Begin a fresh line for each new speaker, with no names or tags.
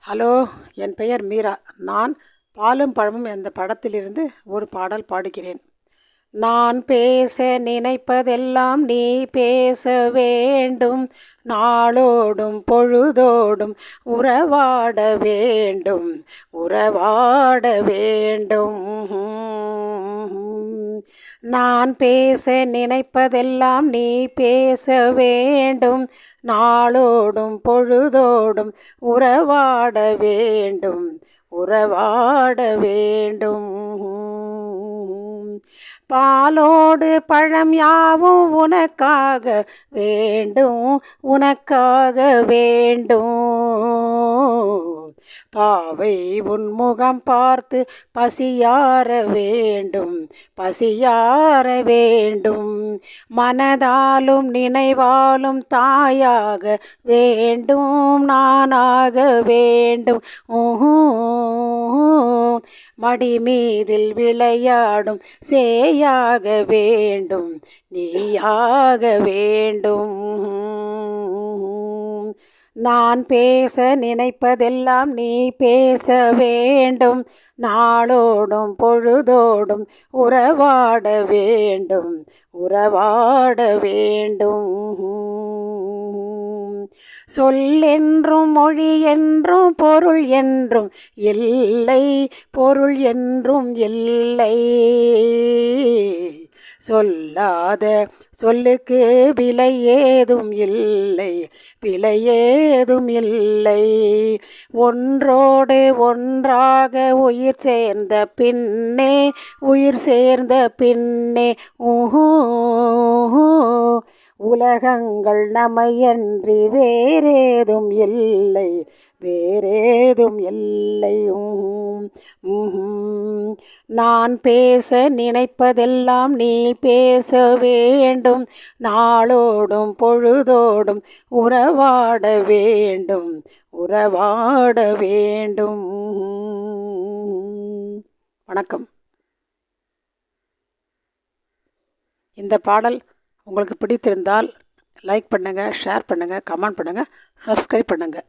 Hello, என் பெயர் மீரா. நான் பாலும் பழமும் என்ற படத்திலிருந்து ஒரு பாடல் பாடுகிறேன். நான் பேச நினைப்பதெல்லாம் நீ பேச வேண்டும், நாளோடும் பொழுதோடும் உறவாட வேண்டும், உறவாட வேண்டும். நான் பேச நினைப்பதெல்லாம் நீ பேச வேண்டும், நாளோடும் பொழுதோடும் உறவாட வேண்டும், உறவாட வேண்டும். பாலோடு பழம் யாவும் உனக்காக வேண்டும், உனக்காக வேண்டும். பாவை உன்முகம் பார்த்து பசியார வேண்டும், பசியார வேண்டும். மனதாலும் நினைவாலும் தாயாக வேண்டும், நானாக வேண்டும். மடி மீதில் விளையாடும் சேயாக வேண்டும், நீயாக வேண்டும். நான் பேச நினைப்பதெல்லாம் நீ பேச வேண்டும், நாளோடும் பொழுதோடும் உறவாட வேண்டும், உறவாட வேண்டும். சொல்லென்றும் மொழி என்றும் பொருள் என்றும் இல்லை, பொருள் என்றும் இல்லை. சொல்லாத சொல்லுக்கு விலை ஏதும் இல்லை, விலை ஏதும் இல்லை. ஒன்றோடு ஒன்றாக உயிர் சேர்ந்த பின்னே, உயிர் சேர்ந்த பின்னே உலகங்கள் நம்மையன்றி வேறேதும் இல்லை, வேறேதும் இல்லை. நான் பேச நினைப்பதெல்லாம் நீ பேச வேண்டும், நாளோடும் பொழுதோடும் உறவாட வேண்டும், உறவாட வேண்டும். வணக்கம். இந்த பாடல் உங்களுக்கு பிடித்திருந்தால் லைக் பண்ணுங்கள், ஷேர் பண்ணுங்கள், கமெண்ட் பண்ணுங்கள், சப்ஸ்கிரைப் பண்ணுங்கள்.